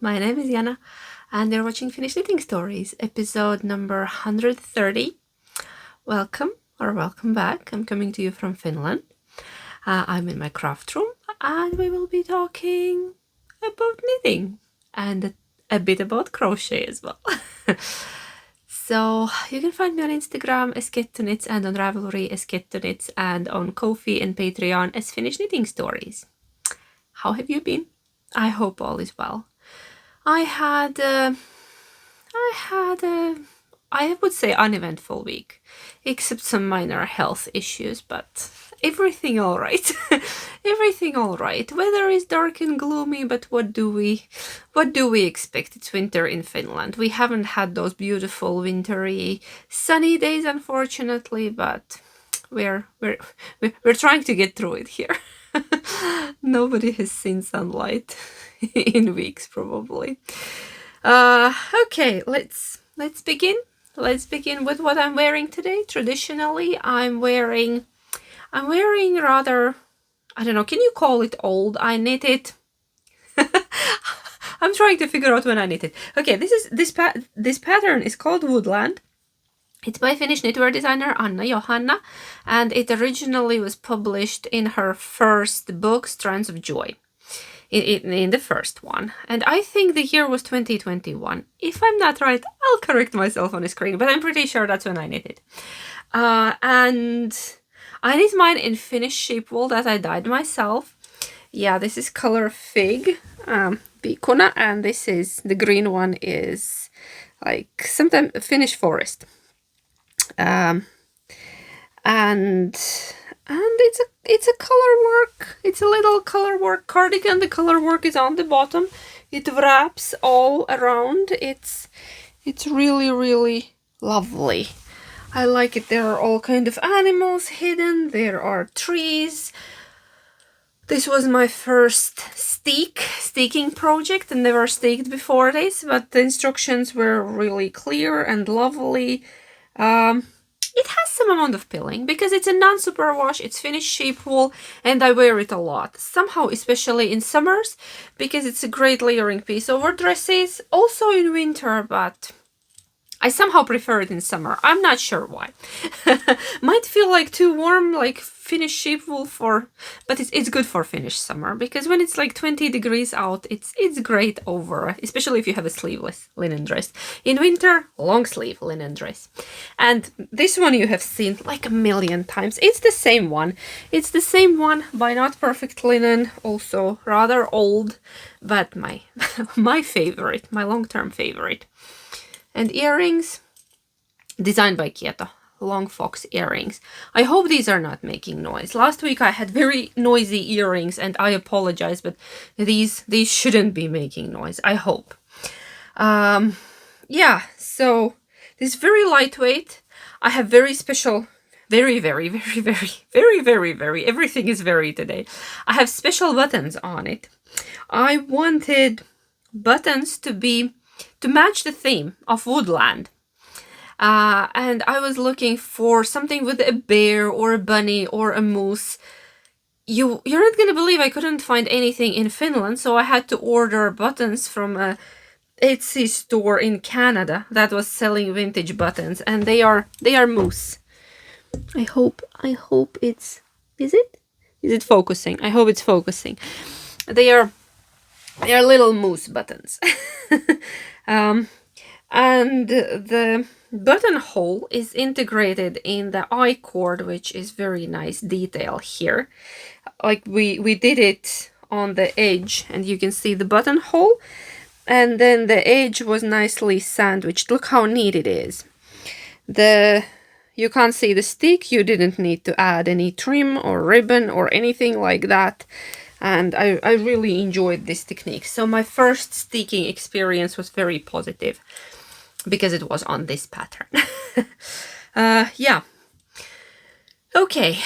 My name is Jana, and you're watching Finnish Knitting Stories, episode number 130. Welcome, or welcome back. I'm coming to you from Finland. I'm in my craft room, and we will be talking about knitting, and a bit about crochet as well. So you can find me on Instagram as Kettunits, and on Ravelry as Kettunits, and on Ko-fi and Patreon as Finnish Knitting Stories. How have you been? I hope all is well. I would say uneventful week, except some minor health issues, but everything all right. Everything all right. Weather is dark and gloomy, but what do we expect? It's winter in Finland. We haven't had those beautiful wintry sunny days, unfortunately, but we're trying to get through it here. Nobody has seen sunlight in weeks, probably. Okay, let's begin. Let's begin with what I'm wearing today. Traditionally, I'm wearing rather, I don't know, can you call it old? I knit it. I'm trying to figure out when I knit it. Okay, this pattern is called Woodland. It's by Finnish knitwear designer Anna Johanna, and it originally was published in her first book, Strands of Joy, in the first one. And I think the year was 2021. If I'm not right, I'll correct myself on the screen, but I'm pretty sure that's when I knit it. And I knit mine in Finnish sheep wool that I dyed myself. Yeah, this is color Fig, Pikuna, and this is, the green one is like sometimes Finnish forest. And it's a color work. It's a little color work cardigan. The color work is on the bottom. It wraps all around. It's really lovely. I like it. There are all kind of animals hidden. There are trees. This was my first steeking project, and never steeked before this, but the instructions were really clear and lovely. It has some amount of pilling because it's a non-superwash, it's Finnish sheep wool, and I wear it a lot. Somehow, especially in summers, because it's a great layering piece over dresses. Also in winter, but I somehow prefer it in summer. I'm not sure why. Might feel like too warm, like Finnish sheep wool but it's good for Finnish summer, because when it's like 20 degrees out, it's great over, especially if you have a sleeveless linen dress. In winter, long sleeve linen dress. And this one you have seen like a million times. It's the same one. It's the same one by Not Perfect Linen, also rather old, but my favorite, my long-term favorite. And earrings, designed by Kieto, long fox earrings. I hope these are not making noise. Last week I had very noisy earrings, and I apologize, but these shouldn't be making noise, I hope. Yeah, so this is very lightweight. I have very special, very, everything is very today. I have special buttons on it. I wanted buttons to match the theme of Woodland. And I was looking for something with a bear or a bunny or a moose. You're not gonna believe I couldn't find anything in Finland, so I had to order buttons from a Etsy store in Canada that was selling vintage buttons, and they are moose. I hope it's, is it focusing? I hope it's focusing. They are little moose buttons. And the buttonhole is integrated in the I-cord, which is very nice detail here. Like we did it on the edge, and you can see the buttonhole, and then the edge was nicely sandwiched. Look how neat it is. You can't see the stick. You didn't need to add any trim or ribbon or anything like that. And I really enjoyed this technique. So my first sticking experience was very positive because it was on this pattern. Yeah. Okay.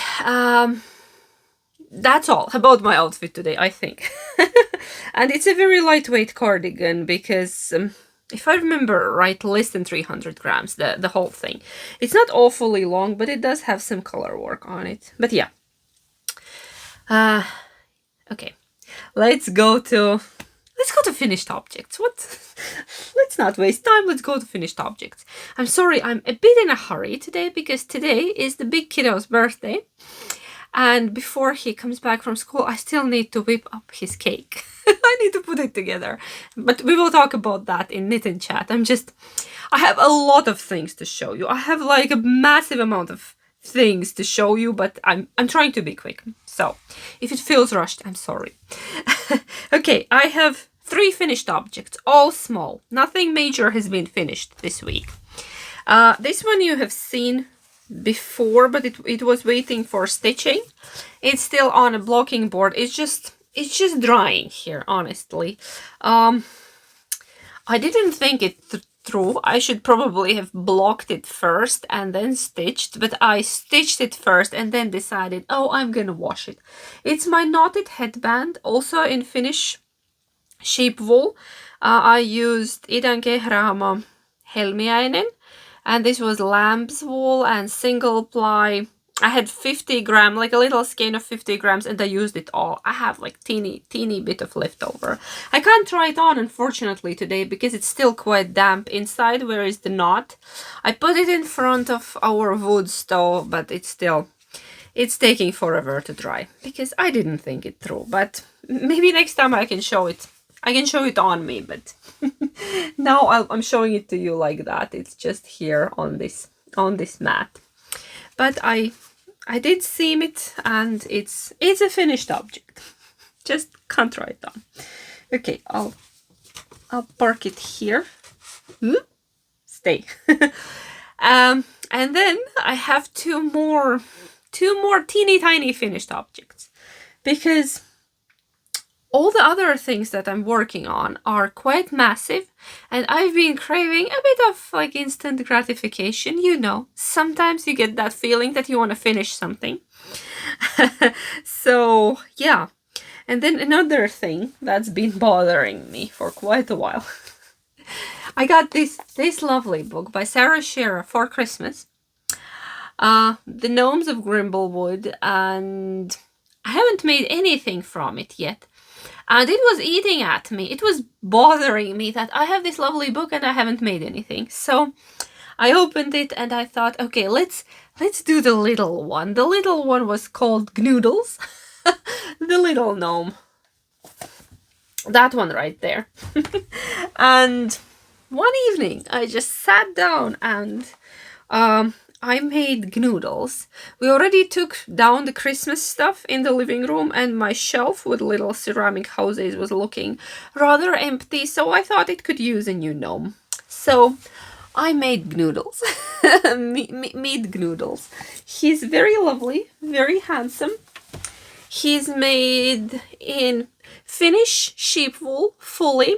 That's all about my outfit today, I think. And it's a very lightweight cardigan because, if I remember right, less than 300 grams, the whole thing. It's not awfully long, but it does have some color work on it. But yeah. Okay, let's go to let's go to finished objects. What? Let's not waste time. Let's go to finished objects. I'm sorry, I'm a bit in a hurry today because today is the big kiddo's birthday. And before he comes back from school, I still need to whip up his cake. I need to put it together. But we will talk about that in Knit and Chat. I have a lot of things to show you. I have like a massive amount of things to show you, but I'm trying to be quick. So if it feels rushed, I'm sorry. Okay, I have 3 finished objects, all small. Nothing major has been finished this week. This one you have seen before, but it was waiting for stitching. It's still on a blocking board. It's just drying here, honestly. I didn't think it through. I should probably have blocked it first and then stitched, but I stitched it first and then decided, oh, I'm gonna wash it. It's my knotted headband, also in Finnish sheep wool. I used Idän kehraama helmiäinen, and this was lamb's wool and single ply. I had 50 grams, like a little skein of 50 grams, and I used it all. I have like teeny bit of leftover. I can't try it on, unfortunately, today because it's still quite damp inside where is the knot. I put it in front of our wood stove, but it's taking forever to dry because I didn't think it through. But maybe next time I can show it. I can show it on me, but now I'm showing it to you like that. It's just here on this mat. But I did seam it, and it's a finished object. Just can't try it on. Okay, I'll park it here. Stay. And then I have two more teeny tiny finished objects, because all the other things that I'm working on are quite massive, and I've been craving a bit of like instant gratification. You know, sometimes you get that feeling that you want to finish something. So yeah. And then another thing that's been bothering me for quite a while. I got this lovely book by Sarah Scherer for Christmas. The Gnomes of Grimblewood, and I haven't made anything from it yet. And it was eating at me. It was bothering me that I have this lovely book and I haven't made anything. So I opened it and I thought, okay, let's do the little one. The little one was called Gnoodles. The little gnome. That one right there. And one evening I just sat down and I made Gnoodles. We already took down the Christmas stuff in the living room, and my shelf with little ceramic houses was looking rather empty, so I thought it could use a new gnome. So I made Gnoodles. Meet Gnoodles. He's very lovely, very handsome. He's made in Finnish sheep wool, fully.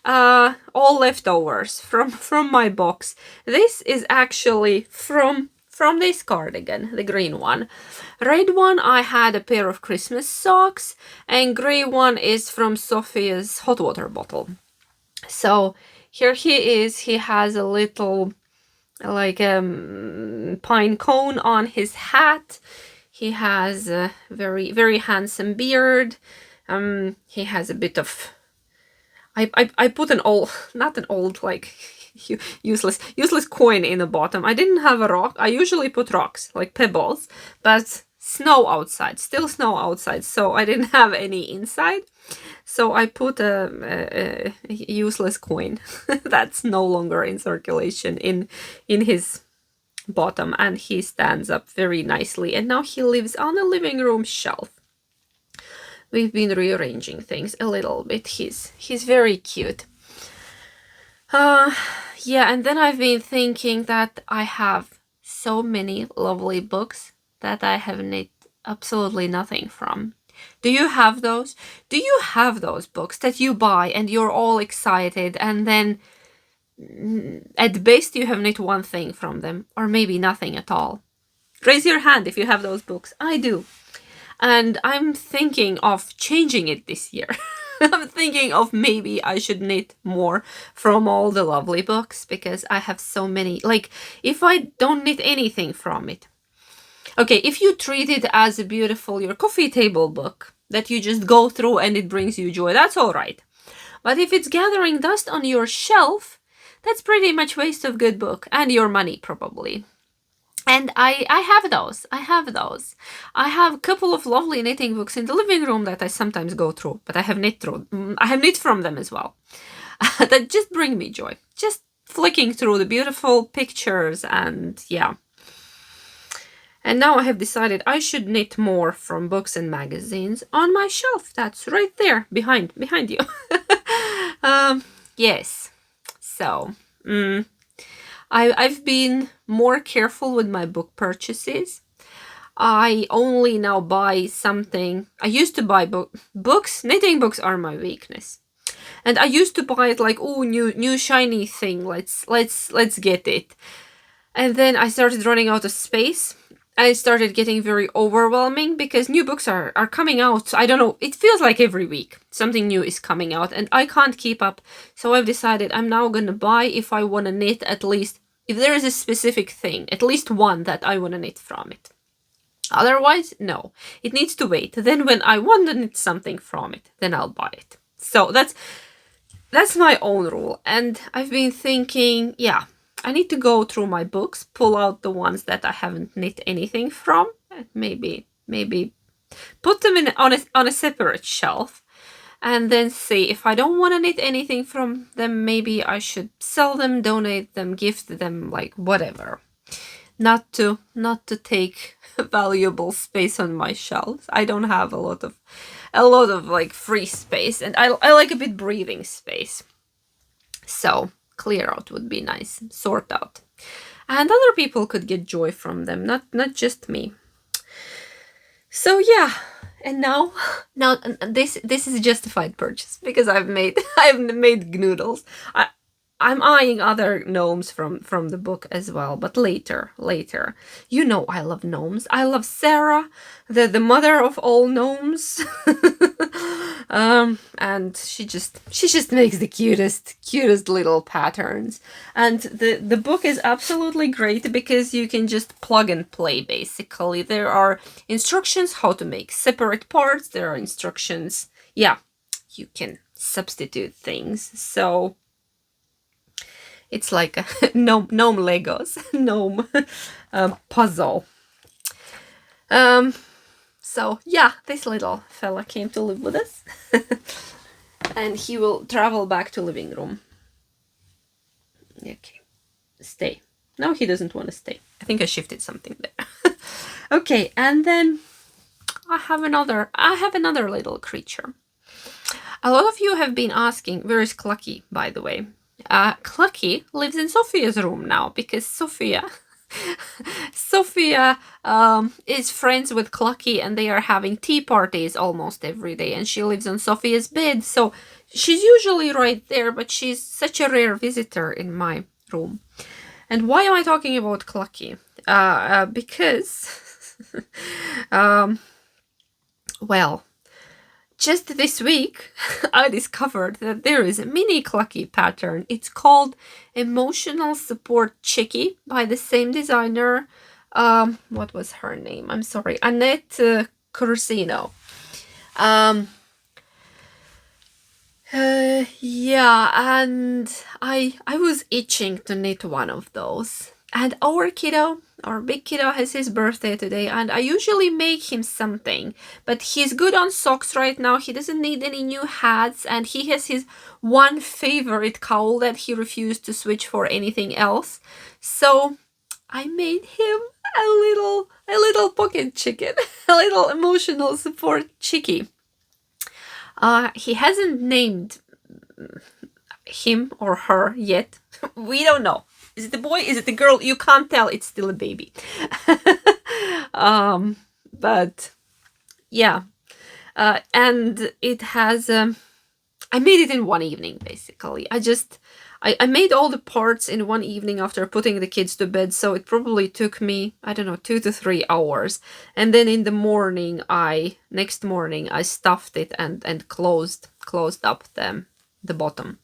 All leftovers from my box. This is actually from this cardigan, the green one. Red one I had a pair of Christmas socks, and grey one is from Sophia's hot water bottle. So here he is. He has a little like pine cone on his hat. He has a very handsome beard. He has a bit of I put an old, not an old, like useless coin in the bottom. I didn't have a rock. I usually put rocks, like pebbles, but snow outside, still snow outside, so I didn't have any inside. So I put a useless coin that's no longer in circulation in his bottom, and he stands up very nicely. And now he lives on a living room shelf. We've been rearranging things a little bit. He's very cute. Yeah, and then I've been thinking that I have so many lovely books that I have knit absolutely nothing from. Do you have those? Do you have those books that you buy and you're all excited, and then at best you have knit one thing from them, or maybe nothing at all? Raise your hand if you have those books. I do. And I'm thinking of changing it this year. I'm thinking of maybe I should knit more from all the lovely books, because I have so many. Like, if I don't knit anything from it. Okay, if you treat it as a beautiful, your coffee table book, that you just go through and it brings you joy, that's all right. But if it's gathering dust on your shelf, that's pretty much waste of good book and your money probably. And I have those. I have a couple of lovely knitting books in the living room that I sometimes go through, but I have knit from them as well. That just bring me joy. Just flicking through the beautiful pictures, and yeah. And now I have decided I should knit more from books and magazines on my shelf. That's right there behind you. Yes. So, I've been more careful with my book purchases. I only now buy something. I used to buy books. Knitting books are my weakness. And I used to buy it like, oh, new shiny thing. Let's get it. And then I started running out of space. And it started getting very overwhelming because new books are coming out. I don't know. It feels like every week something new is coming out and I can't keep up. So I've decided I'm now going to buy, if I want to knit, at least, if there is a specific thing, at least one that I want to knit from it. Otherwise, no. It needs to wait. Then when I want to knit something from it, then I'll buy it. So that's my own rule. And I've been thinking, yeah, I need to go through my books, pull out the ones that I haven't knit anything from, and maybe put them on a separate shelf, and then see if I don't want to knit anything from them. Maybe I should sell them, donate them, gift them, like whatever. Not to take valuable space on my shelves. I don't have a lot of like free space, and I like a bit breathing space. So clear out would be nice, sort out, and other people could get joy from them, not just me. So yeah, and now this is a justified purchase because I've made Gnoodles. I'm eyeing other gnomes from the book as well, but later. You know I love gnomes. I love Sarah, the mother of all gnomes. And she just makes the cutest little patterns. And the book is absolutely great because you can just plug and play basically. There are instructions how to make separate parts. There are instructions, yeah, you can substitute things. So it's like a gnome Legos, gnome puzzle. So yeah, this little fella came to live with us. And he will travel back to living room. Okay, stay. No, he doesn't want to stay. I think I shifted something there. Okay, and then I have another little creature. A lot of you have been asking, where is Clucky, by the way? Clucky lives in Sophia's room now because Sophia is friends with Clucky and they are having tea parties almost every day, and she lives on Sophia's bed, so she's usually right there, but she's such a rare visitor in my room. And why am I talking about Clucky? Because well, just this week, I discovered that there is a mini Clucky pattern. It's called Emotional Support Chickie by the same designer. What was her name? I'm sorry, Annette Corsino. Yeah, and I was itching to knit one of those. And our big kiddo has his birthday today, and I usually make him something, but he's good on socks right now. He doesn't need any new hats, and he has his one favorite cowl that he refused to switch for anything else. So I made him a little pocket chicken, a little emotional support chickie. He hasn't named him or her yet. We don't know. Is it the boy? Is it the girl? You can't tell. It's still a baby. But yeah. And it has, I made it in one evening, basically. I made all the parts in one evening after putting the kids to bed. So it probably took me, I don't know, 2 to 3 hours. And then in the morning, next morning, I stuffed it and closed up the bottom.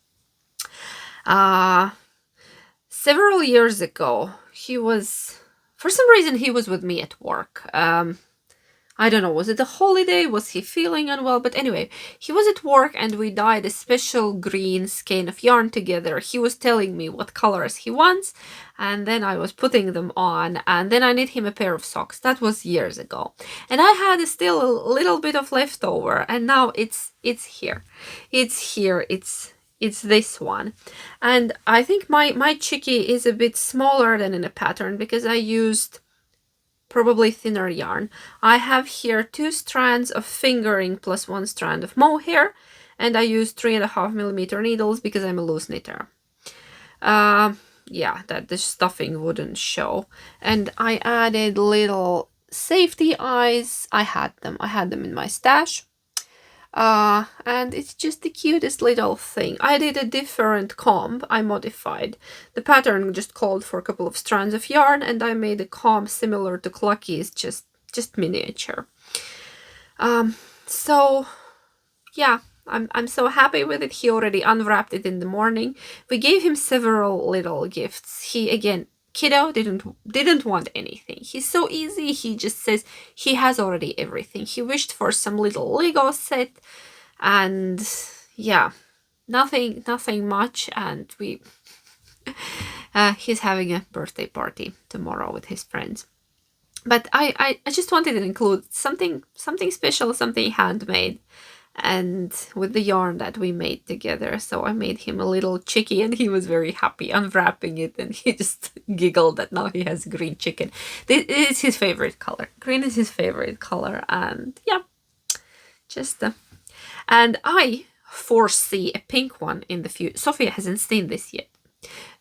Several years ago, for some reason he was with me at work. I don't know, was it a holiday? Was he feeling unwell? But anyway, he was at work and we dyed a special green skein of yarn together. He was telling me what colors he wants, and then I was putting them on, and then I knit him a pair of socks. That was years ago. And I had still a little bit of leftover, and now it's here. It's here. It's this one. And I think my Chickie is a bit smaller than in a pattern because I used probably thinner yarn. I have here 2 strands of fingering plus 1 strand of mohair, and I use 3.5mm needles because I'm a loose knitter. Yeah, that the stuffing wouldn't show. And I added little safety eyes. I had them in my stash. And it's just the cutest little thing. I did a different comb. I modified. The pattern just called for a couple of strands of yarn, and I made a comb similar to Clucky's, just miniature. So yeah, I'm so happy with it. He already unwrapped it in the morning. We gave him several little gifts. He, again, kiddo didn't want anything. He's so easy. He just says he has already everything. He wished for some little Lego set, and yeah, nothing much. And we he's having a birthday party tomorrow with his friends. But I just wanted to include something special, something handmade, and with the yarn that we made together. So I made him a little Chickie, and he was very happy unwrapping it, and he just giggled that now he has green chicken. This is his favorite color. Green is his favorite color, and yeah, just and I foresee a pink one in the future. Sophia hasn't seen this yet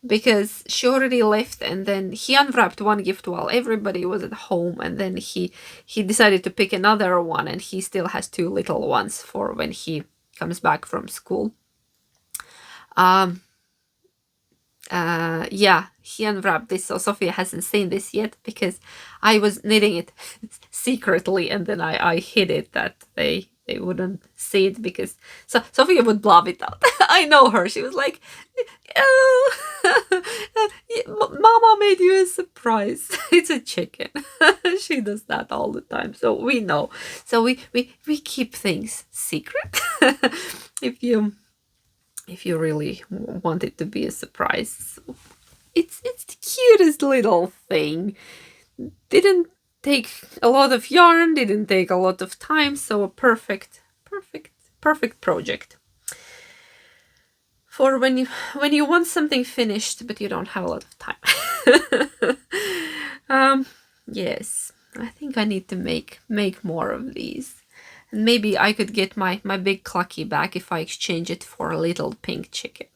because she already left, and then he unwrapped one gift while everybody was at home, and then he decided to pick another one, and he still has 2 little ones for when he comes back from school. Yeah, he unwrapped this, so Sophia hasn't seen this yet because I was knitting it secretly, and then I hid it that they wouldn't see it, because Sophia would blab it out. I know her. She was like, oh, Mama made you a surprise. It's a chicken. She does that all the time, so we know. So we keep things secret. if you really want it to be a surprise. It's the cutest little thing. Didn't take a lot of yarn, didn't take a lot of time, so a perfect project for when you want something finished but you don't have a lot of time. Yes, I think I need to make more of these, and maybe I could get my big Clucky back if I exchange it for a little pink chicken.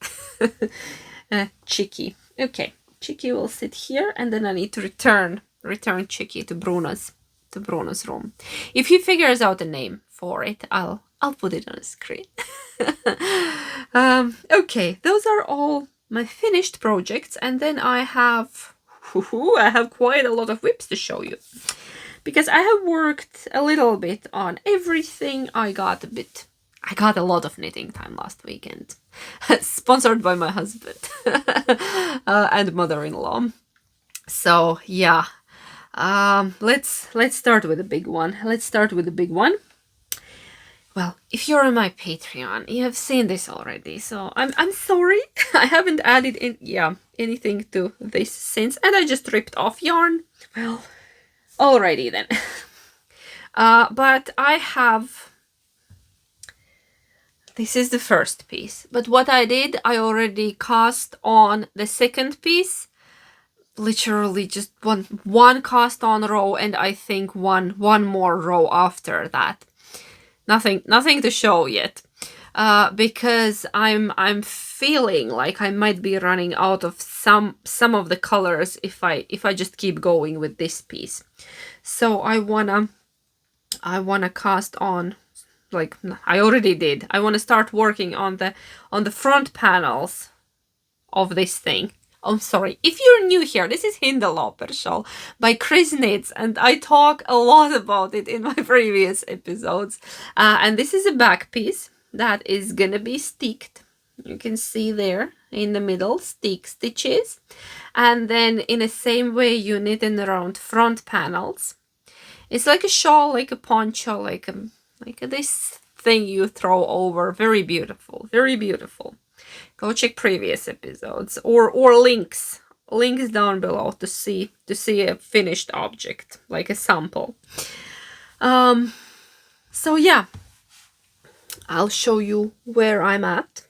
Chickie. Okay, Chickie will sit here, and then I need to return Chickie to Bruno's room. If he figures out a name for it, I'll put it on a screen. Okay, those are all my finished projects, and then I have quite a lot of whips to show you, because I have worked a little bit on everything. I got a lot of knitting time last weekend, sponsored by my husband and mother-in-law. So yeah, let's start with a big one. Well, if you're on my Patreon, you have seen this already, so I'm sorry. I haven't added anything to this since, and I just ripped off yarn. Well, alrighty then. But I have. This is the first piece, but what I did, I already cast on the second piece. Literally just one cast on row, and I think one more row after that. Nothing to show yet, because I'm feeling like I might be running out of some of the colors if I just keep going with this piece. So I wanna cast on, like I already did. I want to start working on the front panels of this thing. I'm sorry, if you're new here, this is Hindelooper Shawl by Chris Knits, and I talk a lot about it in my previous episodes. And this is a back piece that is gonna be sticked. You can see there in the middle, stick stitches. And then in the same way you knit in around front panels. It's like a shawl, like a poncho, like this thing you throw over. Very beautiful, very beautiful. Go check previous episodes or links down below to see a finished object, like a sample. So yeah, I'll show you where I'm at.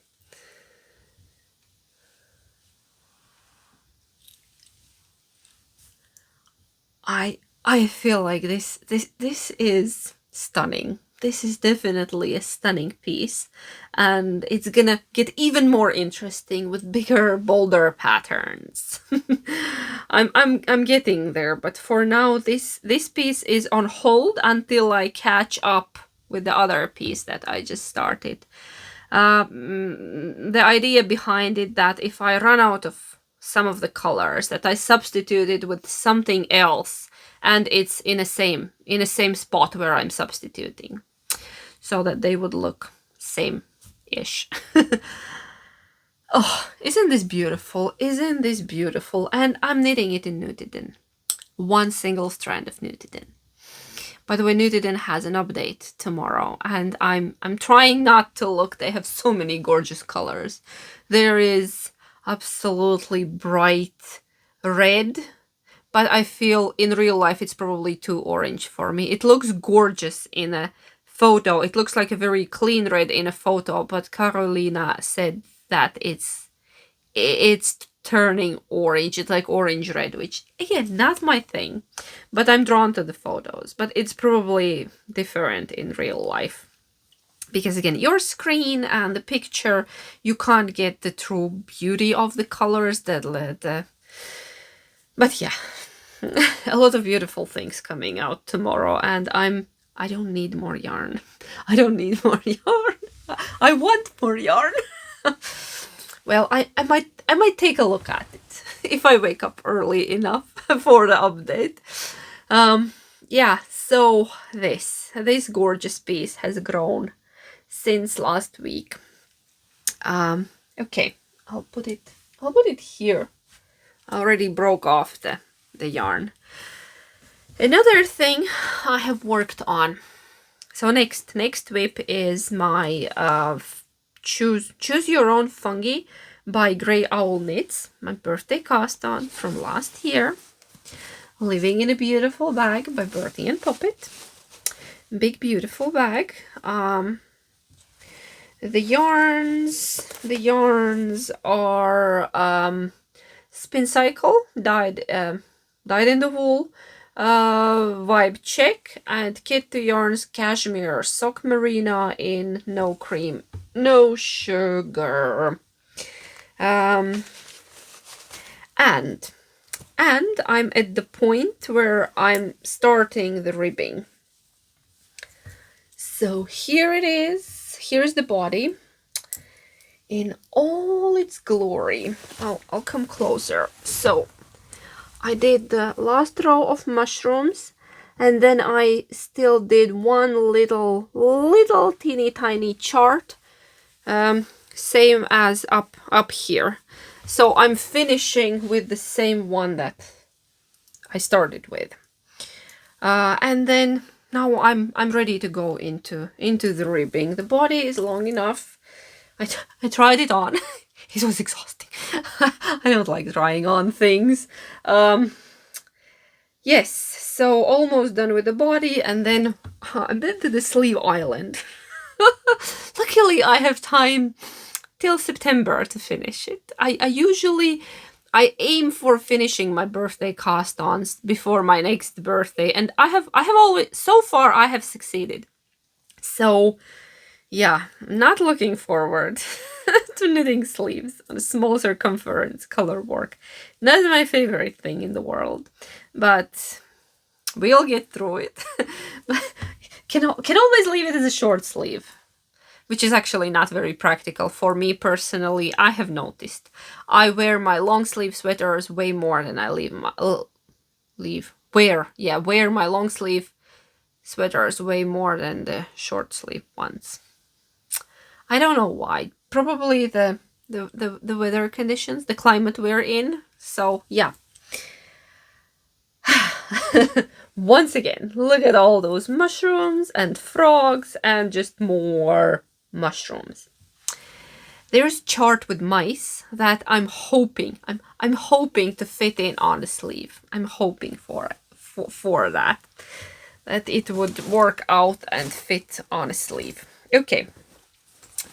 I feel like this is stunning. This is definitely a stunning piece, and it's gonna get even more interesting with bigger, bolder patterns. I'm getting there, but for now this piece is on hold until I catch up with the other piece that I just started. The idea behind it that if I run out of some of the colors, that I substitute it with something else, and it's in the same spot where I'm substituting, so that they would look same-ish. Oh, isn't this beautiful? Isn't this beautiful? And I'm knitting it in Nutiden. One single strand of Nutiden. By the way, Nutiden has an update tomorrow, and I'm trying not to look. They have so many gorgeous colors. There is absolutely bright red, but I feel in real life it's probably too orange for me. It looks gorgeous in a photo. It looks like a very clean red in a photo, but Carolina said that it's turning orange. It's like orange red, which again, not my thing, but I'm drawn to the photos. But it's probably different in real life, because again, your screen and the picture, you can't get the true beauty of the colors that but yeah. A lot of beautiful things coming out tomorrow, and I don't need more yarn. I don't need more yarn. I want more yarn. Well, I might take a look at it if I wake up early enough for the update. Yeah, so this gorgeous piece has grown since last week. Okay, I'll put it here. I already broke off the yarn. Another thing I have worked on. So next whip is my choose your own fungi by Grey Owl Knits, my birthday cast on from last year. Living in a Beautiful Bag by Bertie and Puppet. Big beautiful bag. The yarns are Spin Cycle, dyed in the wool, Vibe Check, and Kit to Yarns Cashmere Sock Merino in No Cream, No Sugar. And I'm at the point where I'm starting the ribbing. So here it is. Here's the body in all its glory. I'll come closer. So I did the last row of mushrooms, and then I still did one little teeny tiny chart, same as up here. So I'm finishing with the same one that I started with, and then now I'm ready to go into the ribbing. The body is long enough. I tried it on. It was exhausting. I don't like trying on things. Yes, so almost done with the body, and then to the sleeve island. Luckily, I have time till September to finish it. I aim for finishing my birthday cast-ons before my next birthday, and I have always, so far I have succeeded. So yeah, not looking forward to knitting sleeves on a small circumference color work. Not my favorite thing in the world, but we'll get through it. Can always leave it as a short sleeve, which is actually not very practical for me personally. I have noticed I wear my long sleeve sweaters way more than I wear my long sleeve sweaters way more than the short sleeve ones. I don't know why. Probably the weather conditions, the climate we're in. So yeah. once again, look at all those mushrooms and frogs and just more mushrooms. There's a chart with mice that I'm hoping to fit in on the sleeve. I'm hoping for that it would work out and fit on a sleeve. Okay,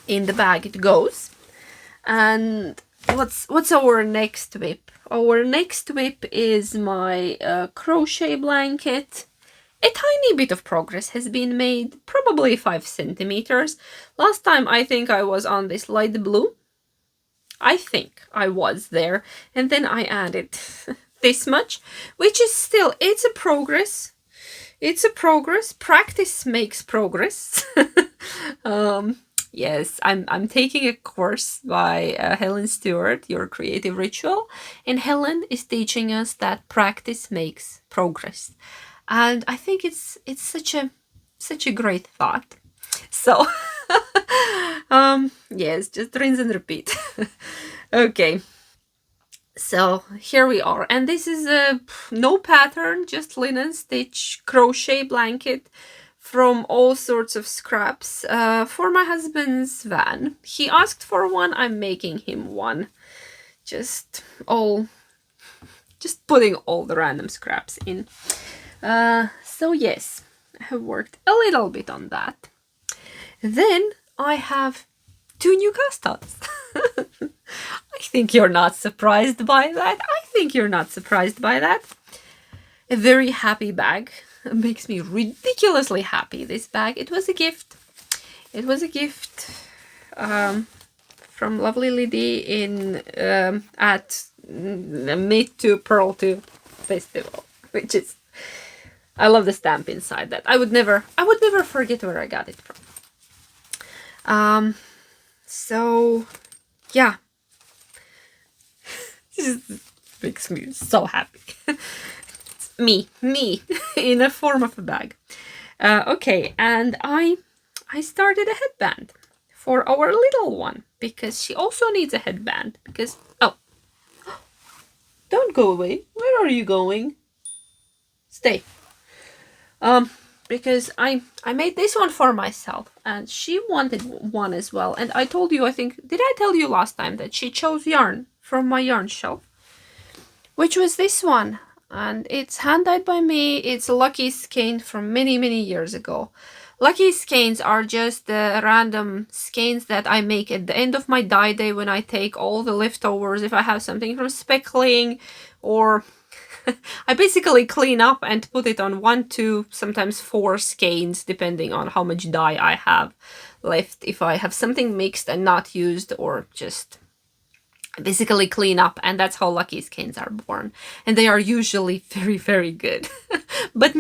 in the bag it goes. And what's our next whip? Our next whip is my crochet blanket. A tiny bit of progress has been made, probably 5 centimeters. Last time I think I was on this light blue. I think I was there. And then I added this much, which is still, it's a progress. It's a progress. Practice makes progress. Yes, I'm taking a course by Helen Stewart, Your Creative Ritual, and Helen is teaching us that practice makes progress, and I think it's such a great thought. So, yes, just rinse and repeat. Okay, so here we are, and this is a no pattern, just linen stitch crochet blanket from all sorts of scraps for my husband's van. He asked for one, I'm making him one. Just putting all the random scraps in. So yes, I have worked a little bit on that. Then I have 2 new cast ons. I think you're not surprised by that. A very happy bag. It makes me ridiculously happy, this bag. It was a gift. From lovely Liddy in at Knit to Purl to Festival, which is, I love the stamp inside that. I would never forget where I got it from. So yeah, this makes me so happy. me in a form of a bag. Okay, and I started a headband for our little one because she also needs a headband because, oh, don't go away. Where are you going? Stay. Because I made this one for myself and she wanted one as well, and I told you, I think, did I tell you last time that she chose yarn from my yarn shelf, which was this one. And it's hand-dyed by me. It's Lucky Skein from many years ago. Lucky Skeins are just the random skeins that I make at the end of my dye day when I take all the leftovers. If I have something from speckling, or I basically clean up and put it on 1, 2, sometimes 4 skeins, depending on how much dye I have left. If I have something mixed and not used, or just basically clean up, and that's how Lucky Skeins are born, and they are usually very good. But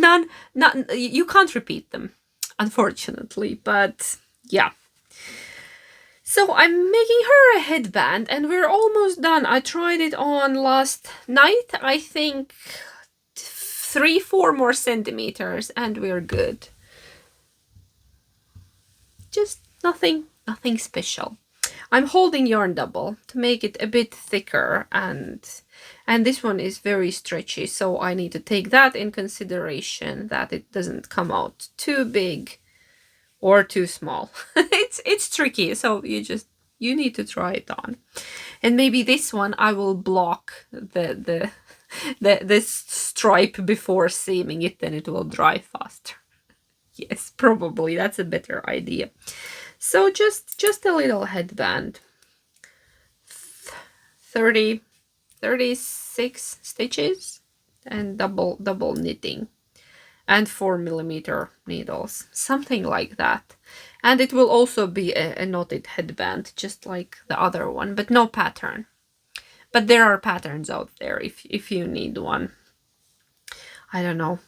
you can't repeat them, unfortunately. But yeah, so I'm making her a headband and we're almost done. I tried it on last night, I think 3-4 more centimeters, and we're good. Just nothing special. I'm holding yarn double to make it a bit thicker, and this one is very stretchy, so I need to take that in consideration, that it doesn't come out too big or too small. It's tricky, so you need to try it on. And maybe this one I will block the stripe before seaming it, then it will dry faster. Yes, probably that's a better idea. So just a little headband. 36 stitches and double knitting and 4mm needles, something like that. And it will also be a knotted headband, just like the other one, but no pattern. But there are patterns out there if you need one. I don't know.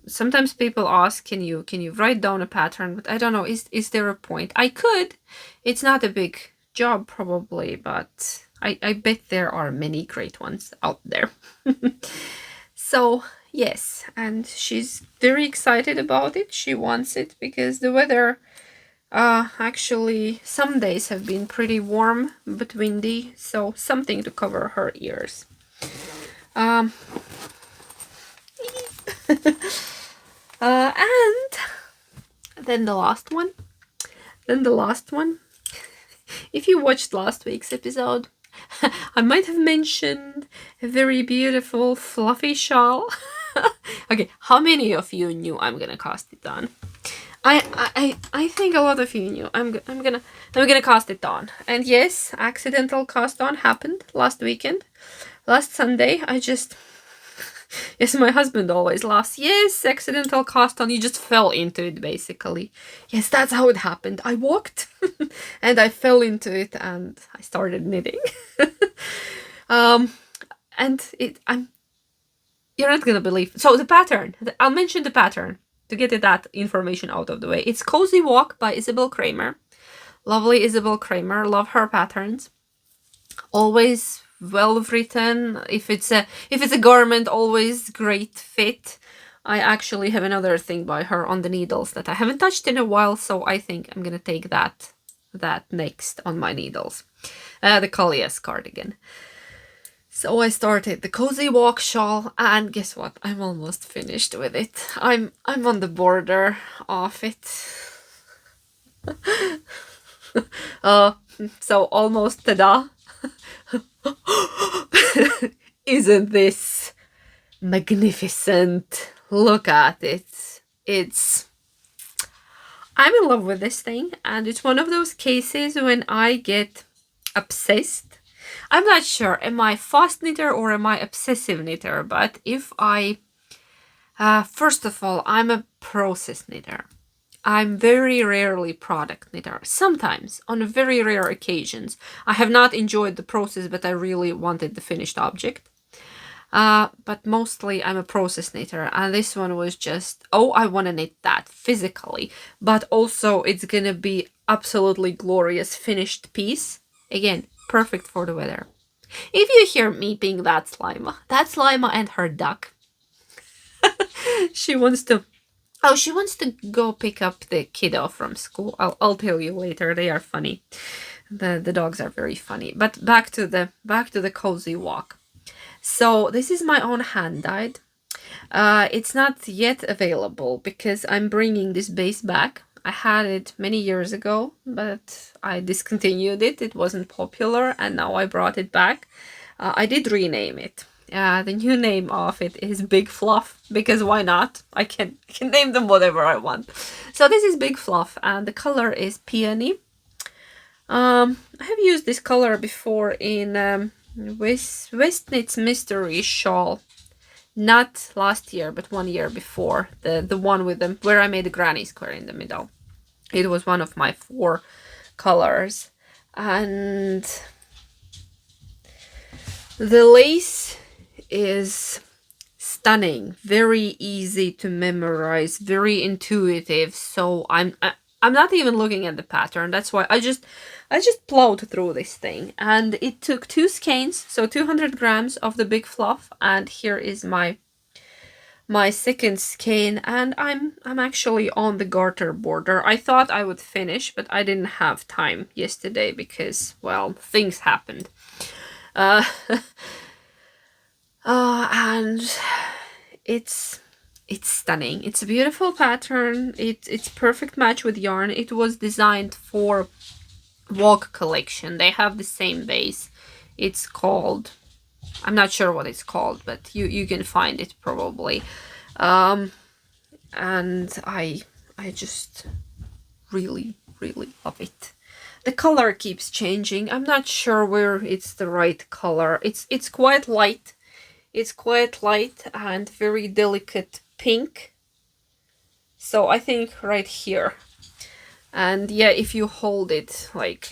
Sometimes people ask, can you write down a pattern? But I don't know, is there a point? I could. It's not a big job probably, but I bet there are many great ones out there. So yes, and she's very excited about it. She wants it because the weather, actually some days have been pretty warm but windy, so something to cover her ears. And then the last one. If you watched last week's episode, I might have mentioned a very beautiful fluffy shawl. Okay, how many of you knew I'm gonna cast it on? I think a lot of you knew. I'm gonna cast it on. And yes, accidental cast on happened last weekend. Last Sunday, yes, my husband always laughs. Yes, accidental cast on. You just fell into it, basically. Yes, that's how it happened. I walked and I fell into it and I started knitting. You're not gonna believe. So the pattern, I'll mention the pattern to get that information out of the way. It's Cozy Walk by Isabel Kramer. Lovely Isabel Kramer. Love her patterns. Always well written. If it's a garment, always great fit. I actually have another thing by her on the needles that I haven't touched in a while, so I think I'm gonna take that next on my needles. The Colliers cardigan. So I started the Cozy Walk shawl, and guess what? I'm almost finished with it. I'm on the border of it. So almost tada. Isn't this magnificent? Look at it. I'm in love with this thing, and it's one of those cases when I get obsessed. I'm not sure, am I fast knitter or am I obsessive knitter? But if I, first of all, I'm a process knitter. I'm very rarely product knitter. Sometimes, on very rare occasions, I have not enjoyed the process, but I really wanted the finished object. But mostly I'm a process knitter, and this one was just, oh, I want to knit that physically, but also it's gonna be absolutely glorious finished piece. Again, perfect for the weather. If you hear me being that's Lima and her duck. She wants to go pick up the kiddo from school. I'll tell you later. They are funny. The dogs are very funny. But back to the Cozy Walk. So this is my own hand dyed. It's not yet available because I'm bringing this base back. I had it many years ago, but I discontinued it. It wasn't popular, and now I brought it back. I did rename it. The new name of it is Big Fluff, because why not? I can name them whatever I want. So this is Big Fluff, and the color is Peony. I have used this color before in West Knit's Mystery Shawl. Not last year, but 1 year before. The one with them where I made a granny square in the middle. It was one of my 4 colors. And the lace is stunning, very easy to memorize, very intuitive. So I'm not even looking at the pattern. That's why I just plowed through this thing, and it took 2 skeins, so 200 grams of the Big Fluff. And here is my second skein, and I'm actually on the garter border. I thought I would finish, but I didn't have time yesterday because, well, things happened. And it's stunning. It's a beautiful pattern. It's perfect match with yarn. It was designed for Walk collection. They have the same base. It's called, I'm not sure what it's called, but you can find it probably. And I just really love it. The color keeps changing. I'm not sure where it's the right color. It's quite light. It's quite light and very delicate pink. So I think right here. And yeah, if you hold it like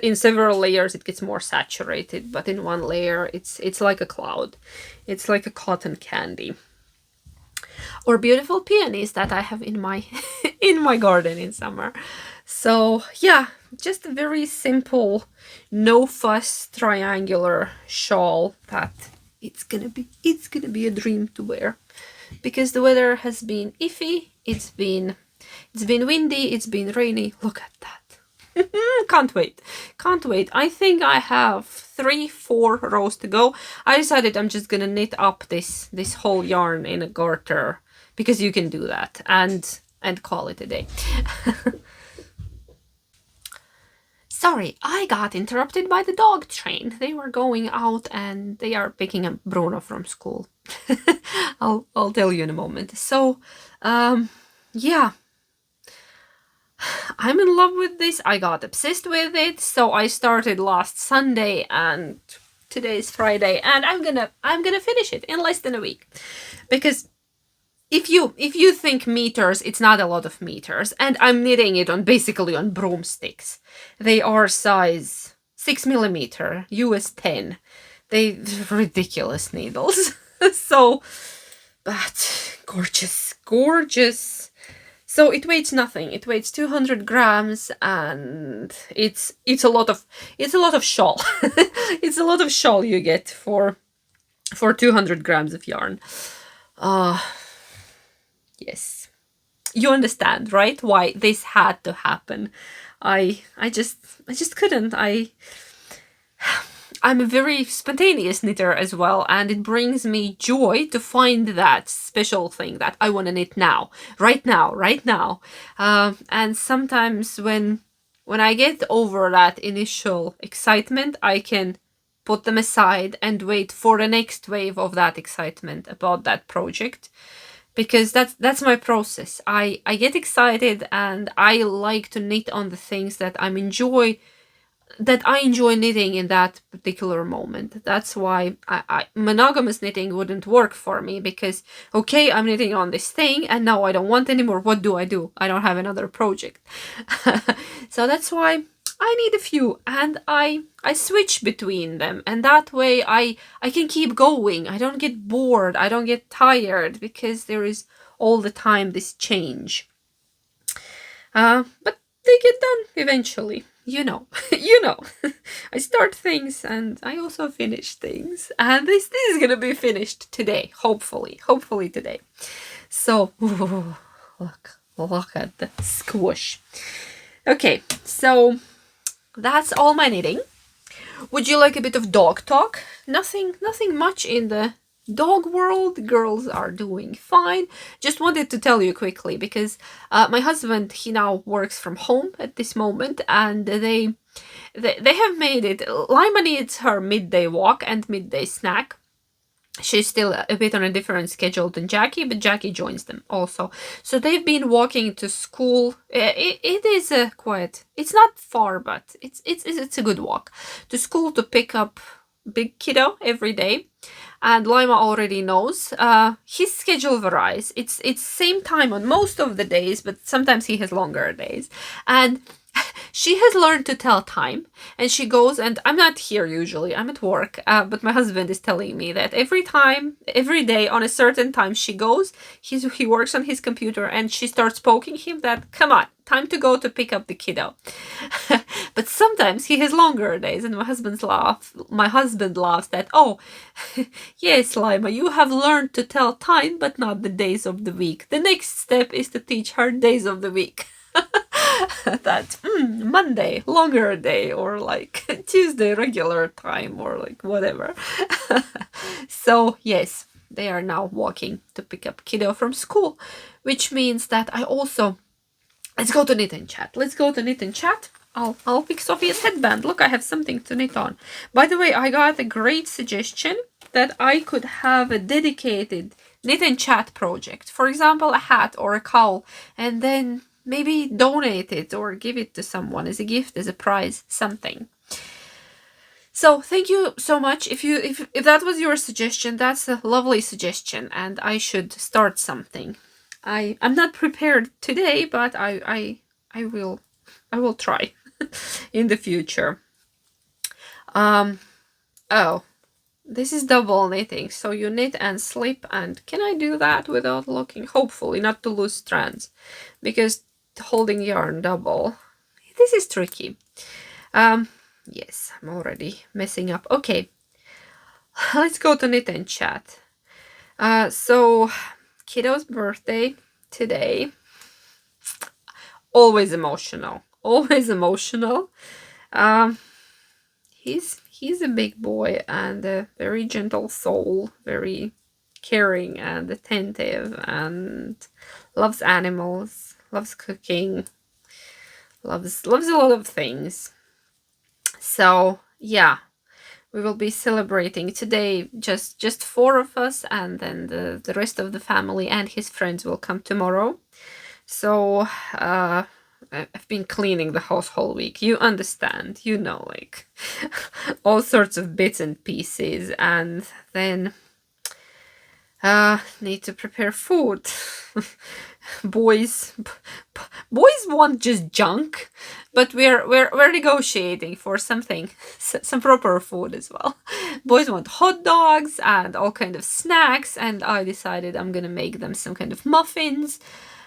in several layers, it gets more saturated, but in one layer it's like a cloud. It's like a cotton candy. Or beautiful peonies that I have in my in my garden in summer. So yeah, just a very simple, no fuss triangular shawl that it's gonna be a dream to wear, because the weather has been iffy. It's been windy, it's been rainy. Look at that. Can't Can't wait. I think I have 3-4 rows to go. I decided I'm just gonna knit up this whole yarn in a garter, because you can do that, and call it a day. Sorry, I got interrupted by the dog train. They were going out and they are picking up Bruno from school. I'll tell you in a moment. So, yeah. I'm in love with this. I got obsessed with it. So I started last Sunday and today's Friday, and I'm gonna finish it in less than a week. Because if you think meters, it's not a lot of meters, and I'm knitting it on basically on broomsticks. They are size 6mm, US 10. They ridiculous needles. So, but gorgeous, gorgeous. So it weighs nothing. It weighs 200 grams, and it's a lot of shawl. It's a lot of shawl you get for 200 grams of yarn. Yes, you understand, right? Why this had to happen. I just couldn't. I'm a very spontaneous knitter as well, and it brings me joy to find that special thing that I want to knit now, right now. And sometimes when I get over that initial excitement, I can put them aside and wait for the next wave of that excitement about that project. Because that's my process. I get excited and I like to knit on the things that I enjoy knitting in that particular moment. That's why monogamous knitting wouldn't work for me, because okay, I'm knitting on this thing and now I don't want anymore. What do? I don't have another project. So that's why I need a few, and I switch between them, and that way I can keep going. I don't get bored, I don't get tired, because there is all the time this change. But they get done eventually, you know. I start things and I also finish things, and this is gonna be finished today, hopefully today. So look at the squish. Okay, so that's all my knitting. Would you like a bit of dog talk? Nothing much in the dog world. Girls are doing fine. Just wanted to tell you quickly, because my husband, he now works from home at this moment, and they have made it. Lima needs her midday walk and midday snack. She's still a bit on a different schedule than Jackie, but Jackie joins them also. So they've been walking to school. It is a quiet. It's not far, but it's a good walk to school to pick up big kiddo every day. And Lima already knows. His schedule varies. It's same time on most of the days, but sometimes he has longer days. And she has learned to tell time, and she goes, and I'm not here usually, I'm at work, but my husband is telling me that every day on a certain time she goes, he works on his computer, and she starts poking him that, come on, time to go to pick up the kiddo. But sometimes he has longer days, and my husband laughs that, oh, yes, Lima, you have learned to tell time, but not the days of the week. The next step is to teach her days of the week. That Monday longer day, or like Tuesday regular time, or like whatever. So yes, they are now walking to pick up kiddo from school, which means that I also, let's go to knit and chat. I'll pick Sophia's headband. Look, I have something to knit on. By the way, I got a great suggestion that I could have a dedicated knit and chat project, for example a hat or a cowl, and then maybe donate it or give it to someone as a gift, as a prize, something. So thank you so much. If that was your suggestion, that's a lovely suggestion, and I should start something. I'm not prepared today, but I will try in the future. Oh, this is double knitting, so you knit and slip, and can I do that without looking? Hopefully not to lose strands, because holding yarn double, this is tricky. Yes, I'm already messing up. Okay, let's go to knit and chat. So kiddo's birthday today. Always emotional. he's a big boy and a very gentle soul, very caring and attentive, and loves animals, loves cooking, loves a lot of things. So yeah, we will be celebrating today, just four of us, and then the rest of the family and his friends will come tomorrow. So I've been cleaning the house whole week. You understand, you know, like all sorts of bits and pieces, and then need to prepare food. boys want just junk, but we're negotiating for something, some proper food as well. Boys want hot dogs and all kind of snacks, and I decided I'm gonna make them some kind of muffins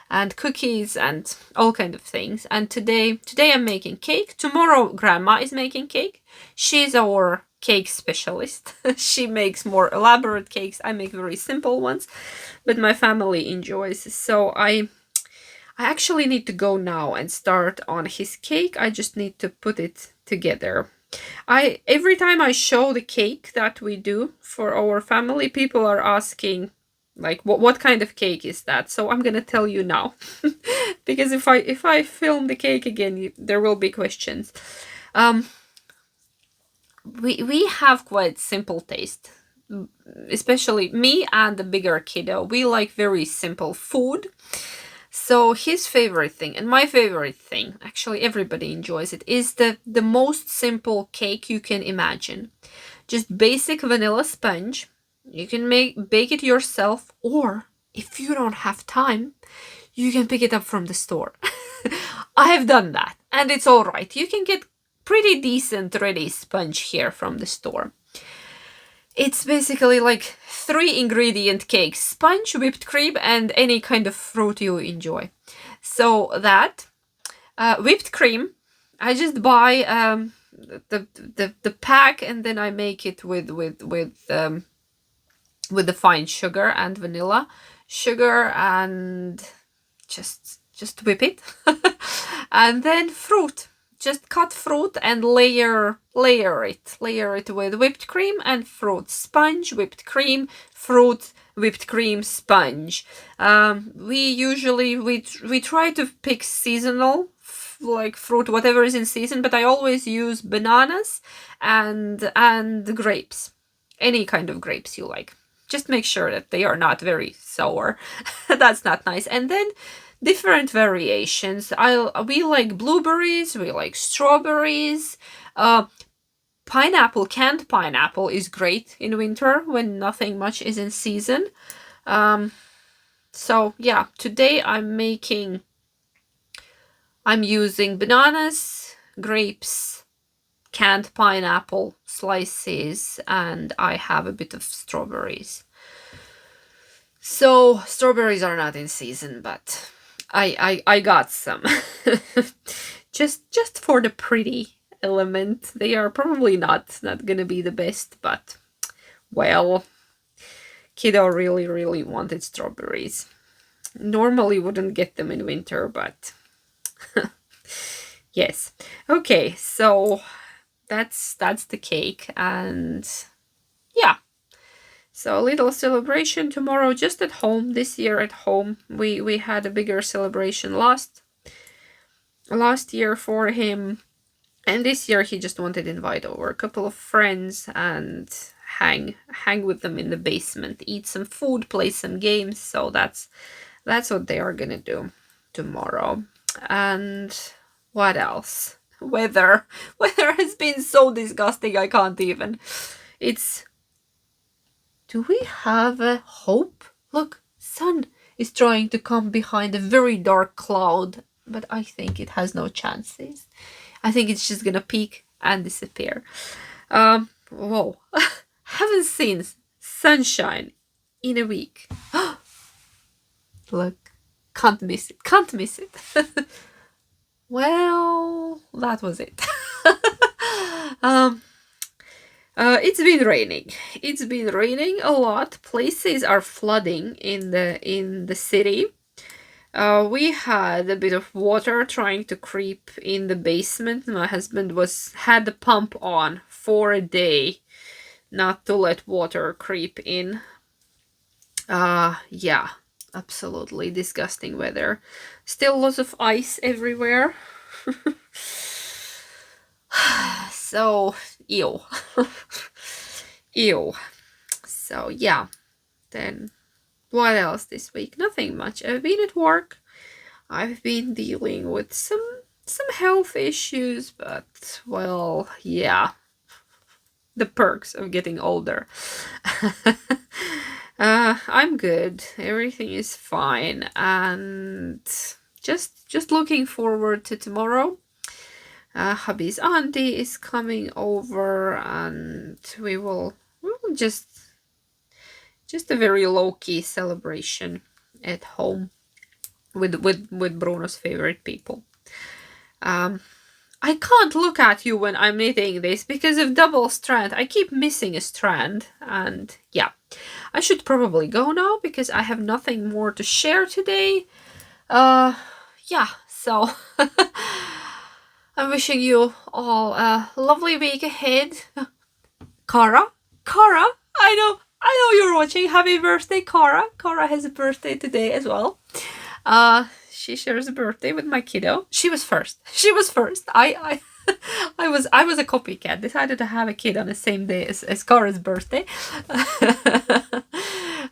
and cookies and all kind of things. And today I'm making cake. Tomorrow grandma is making cake. She's our cake specialist. She makes more elaborate cakes. I make very simple ones, but my family enjoys. So I actually need to go now and start on his cake. I just need to put it together. Every time I show the cake that we do for our family, people are asking, like, what kind of cake is that? So I'm gonna tell you now, because if I film the cake again, there will be questions. We have quite simple taste, especially me and the bigger kiddo. We like very simple food. So his favorite thing and my favorite thing, actually everybody enjoys it, is the most simple cake you can imagine. Just basic vanilla sponge. You can bake it yourself, or if you don't have time, you can pick it up from the store. I have done that, and it's all right. You can get pretty decent ready sponge here from the store. It's basically like 3-ingredient cake: sponge, whipped cream, and any kind of fruit you enjoy. So that whipped cream, I just buy the pack, and then I make it with the fine sugar and vanilla sugar, and just whip it. And then fruit, just cut fruit and layer it with whipped cream and fruit. Sponge, whipped cream, fruit, whipped cream, sponge. We usually we try to pick seasonal, like fruit, whatever is in season, but I always use bananas and grapes, any kind of grapes you like. Just make sure that they are not very sour. That's not nice. And then different variations. We like blueberries, we like strawberries. Pineapple, canned pineapple is great in winter when nothing much is in season. So yeah, today I'm using bananas, grapes, canned pineapple slices, and I have a bit of strawberries. So strawberries are not in season, but I got some. just for the pretty element. They are probably not gonna be the best, but well, kiddo really wanted strawberries. Normally wouldn't get them in winter, but yes. Okay, so that's the cake, and yeah. So a little celebration tomorrow, just at home. This year at home. We had a bigger celebration last year for him, and this year he just wanted to invite over a couple of friends and hang with them in the basement, eat some food, play some games. So that's what they are gonna do tomorrow. And what else? Weather has been so disgusting, I can't even. Do we have a hope? Look, sun is trying to come behind a very dark cloud, but I think it has no chances. I think it's just gonna peak and disappear. Whoa. Haven't seen sunshine in a week. Look, can't miss it. Well, that was it. It's been raining. It's been raining a lot. Places are flooding in the city. We had a bit of water trying to creep in the basement. My husband had the pump on for a day, not to let water creep in. Yeah, absolutely disgusting weather. Still lots of ice everywhere. So, ew. Ew. So, yeah. Then, what else this week? Nothing much. I've been at work. I've been dealing with some health issues, but, well, yeah. The perks of getting older. I'm good. Everything is fine, and just looking forward to tomorrow. Hubby's auntie is coming over, and we will just a very low-key celebration at home with Bruno's favorite people. I can't look at you when I'm knitting this because of double strand. I keep missing a strand, and yeah, I should probably go now because I have nothing more to share today. Yeah, so I'm wishing you all a lovely week ahead. Cara, I know you're watching. Happy birthday, Cara. Cara has a birthday today as well. She shares a birthday with my kiddo. She was first. I I was a copycat. Decided to have a kid on the same day as Cara's birthday.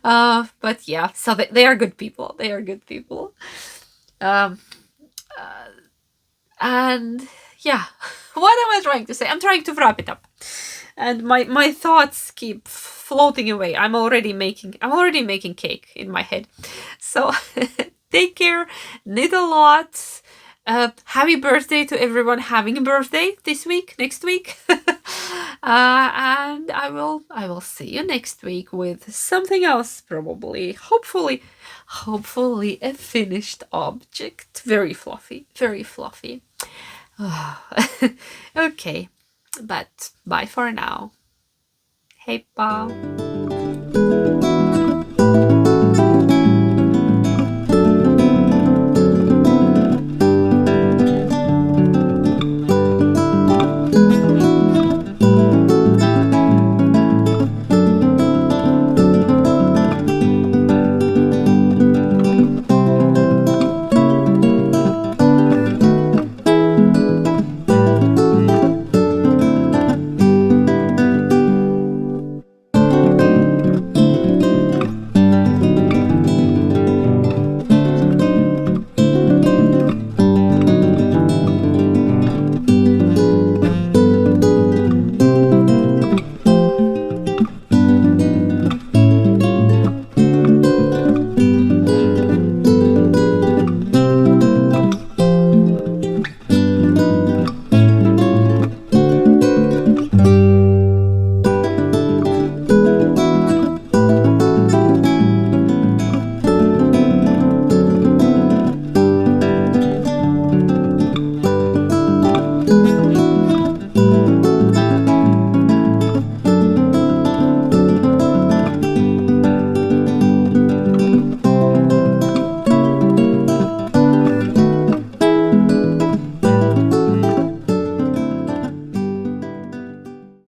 But yeah, so they are good people. They are good people. And yeah, what am I trying to say? I'm trying to wrap it up. And my thoughts keep floating away. I'm already making cake in my head. So take care, knit a lot. Happy birthday to everyone having a birthday this week, next week. And I will see you next week with something else, probably. Hopefully a finished object. Very fluffy, very fluffy. Okay, but bye for now. Heippa!